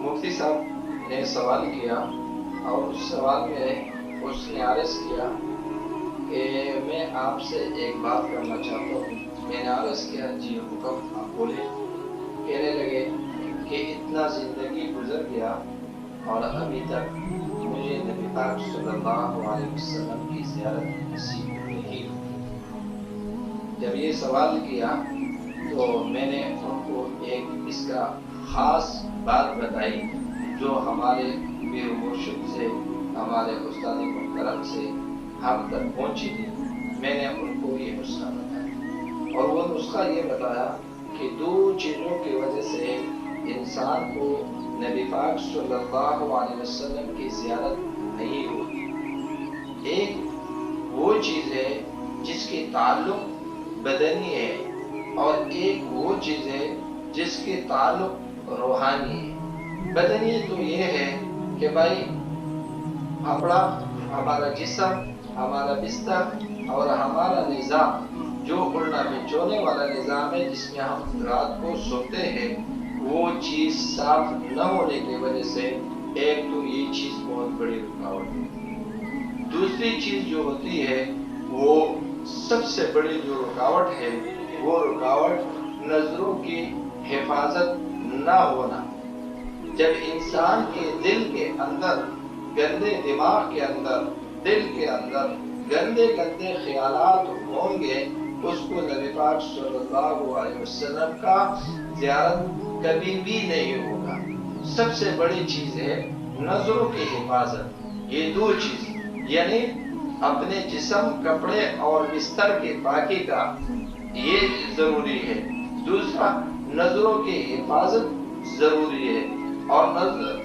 مفتی صاحب نے سوال کیا اور اس سوال میں اس نے عرض کیا کہ میں آپ سے ایک بات کرنا چاہتا ہوں. میں نے عرض کیا جی حکم آپ بولے. کہنے لگے کہ اتنا زندگی گزر گیا اور ابھی تک مجھے نبی پاک صلی اللہ علیہ وسلم کی زیارت نصیب نہیں ہوئی. جب یہ سوال کیا تو میں نے ان کو ایک اس کا خاص بات بتائی جو ہمارے پیر مرشد سے، ہمارے استاد محترم سے ہم تک پہنچی تھی. میں نے ان کو یہ نسخہ بتایا اور وہ نسخہ یہ بتایا کہ دو چیزوں کی وجہ سے انسان کو نبی پاک صلی اللہ علیہ وسلم کی زیارت نہیں ہوتی. ایک وہ چیز ہے جس کی تعلق بدنی ہے اور ایک وہ چیز ہے جس کی تعلق روحانی ہے. بدنی تو یہ ہے کہ بھائی ہمارا جسم، ہمارا بستر اور ہمارا نظام جو اڑنا بچونے والا نظام ہے جس میں ہم رات کو سوتے ہیں، وہ چیز صاف نہ ہونے کی وجہ سے ایک تو یہ چیز بہت بڑی رکاوٹ ہے. دوسری چیز جو ہوتی ہے وہ سب سے بڑی جو رکاوٹ ہے وہ رکاوٹ نظروں کی حفاظت نہ ہونا. جب انسان کے دل کے اندر، گندے دماغ کے اندر، دل کے اندر گندے گندے خیالات ہوں گے، اس کو نبی پاک صلی اللہ علیہ وسلم کا زیارت کبھی بھی نہیں ہوگا. سب سے بڑی چیز ہے نظروں کی حفاظت. یہ دو چیز یعنی اپنے جسم، کپڑے اور بستر کی پاکی کا یہ ضروری ہے. دوسرا نظروں کی حفاظت ضروری ہے. اور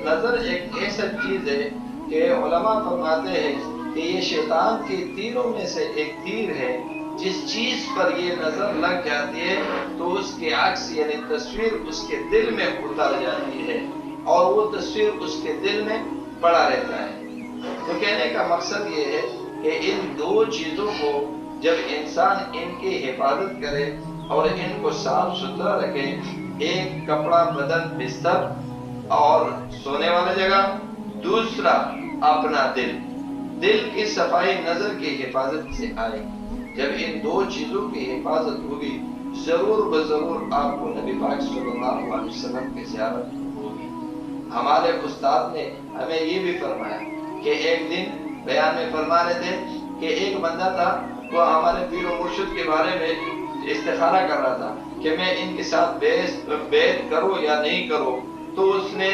نظر ایک ایسا چیز ہے کہ علماء فرماتے ہیں کہ یہ شیطان کے تیروں میں سے ایک تیر ہے. جس چیز پر یہ نظر لگ جاتی ہے تو اس کے عکس یعنی تصویر اس کے دل میں اتار جاتی ہے اور وہ تصویر اس کے دل میں پڑا رہتا ہے. تو کہنے کا مقصد یہ ہے کہ ان دو چیزوں کو جب انسان ان کی حفاظت کرے اور ان کو صاف ستھرا رکھے، ایک کپڑا، بدن، بستر اور سونے والی جگہ، دوسرا اپنا دل کی صفائی نظر کی حفاظت سے آئے. جب ان دو چیزوں کی حفاظت ہوگی ضرور بضرور آپ کو نبی پاک صلی اللہ علیہ وسلم کی زیارت ہوگی. ہمارے استاد نے ہمیں یہ بھی فرمایا کہ ایک دن بیان میں فرما رہے تھے کہ ایک بندہ تھا، وہ ہمارے پیر و مرشد کے بارے میں استخارہ کر رہا تھا کہ میں ان کے ساتھ بیعت کروں یا نہیں کروں. تو اس نے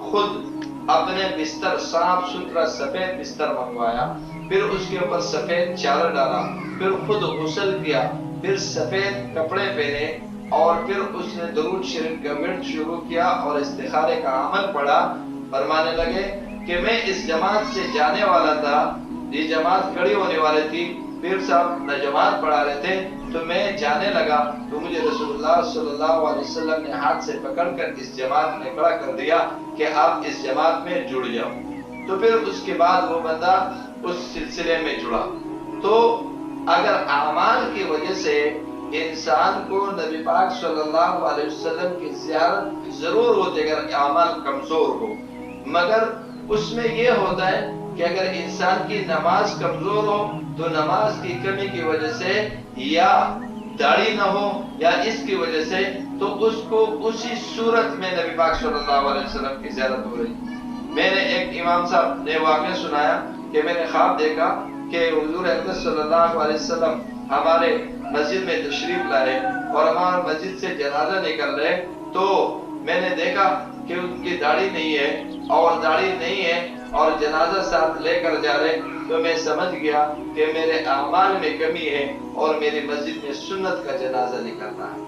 خود اپنے بستر صاف ستھرا سفید بستر منگوایا، پھر اس کے اوپر سفید چادر ڈالا، پھر خود غسل کیا، پھر سفید کپڑے پہنے اور پھر اس نے درود شریف کا ورد شروع کیا اور استخارے کا عمل پڑھا. فرمانے لگے کہ میں اس جماعت سے جانے والا تھا، یہ جماعت کھڑی ہونے والی تھی، پیر صاحب جماعت پڑھا رہے تھے، تو میں جانے لگا تو مجھے رسول اللہ صلی اللہ علیہ وسلم نے ہاتھ سے پکڑ کر اس جماعت میں کھڑا کر دیا کہ آپ اس جماعت میں جڑ جاؤ. تو پھر اس کے بعد وہ بندہ اس سلسلے میں جڑا. تو اگر اعمال کی وجہ سے انسان کو نبی پاک صلی اللہ علیہ وسلم کی زیارت ضرور ہوتی ہے اگر اعمال کمزور ہو، مگر اس میں یہ ہوتا ہے کہ اگر انسان کی نماز کمزور ہو تو نماز کی کمی کی وجہ سے یا داڑھی نہ ہو یا اس کی وجہ سے تو اس کو اسی صورت میں نبی پاک صلی اللہ علیہ وسلم کی زیارت ہو رہی. میں نے ایک امام صاحب نے واقعہ سنایا کہ میں نے خواب دیکھا کہ حضور اکرم صلی اللہ علیہ وسلم ہمارے مسجد میں تشریف لائے اور ہمارے مسجد سے جنازہ نکل رہے. تو میں نے دیکھا کہ ان کی داڑھی نہیں ہے اور جنازہ ساتھ لے کر جا رہے. تو میں سمجھ گیا کہ میرے اعمال میں کمی ہے اور میری مسجد میں سنت کا جنازہ نکلنا ہے.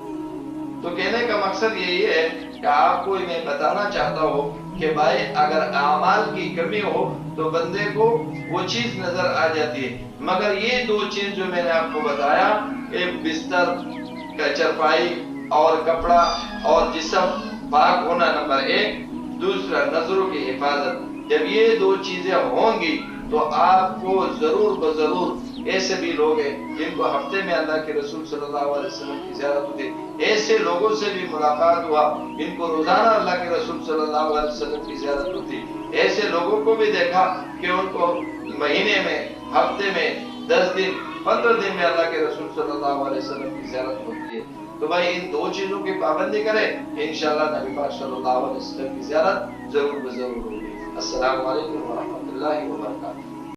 تو کہنے کا مقصد یہی ہے کہ آپ کو میں بتانا چاہتا ہوں کہ بھائی اگر اعمال کی کمی ہو تو بندے کو وہ چیز نظر آ جاتی ہے. مگر یہ دو چیز جو میں نے آپ کو بتایا کہ بستر کا چرپائی اور کپڑا اور جسم پاک ہونا نمبر 1، دوسرا نظروں کی حفاظت، جب یہ دو چیزیں ہوں گی تو آپ کو ضرور بضرور ایسے بھی لوگ ہیں جن کو ہفتے میں اللہ کے رسول صلی اللہ علیہ وسلم کی زیارت ہوتی، ایسے لوگوں سے بھی ملاقات ہوا جن کو روزانہ اللہ کے رسول صلی اللہ علیہ وسلم کی زیارت ہوتی، ایسے لوگوں کو بھی دیکھا کہ ان کو مہینے میں، ہفتے میں، 10 دن، 15 دن میں اللہ کے رسول صلی اللہ علیہ وسلم کی زیارت ہوتی ہے۔ تو بھائی ان دو چیزوں کی پابندی کریں، انشاءاللہ نبی پاک صلی اللہ علیہ وسلم کی زیارت ضرور ضرور ہوگی۔ السلام علیکم ورحمۃ اللہ وبرکاتہ۔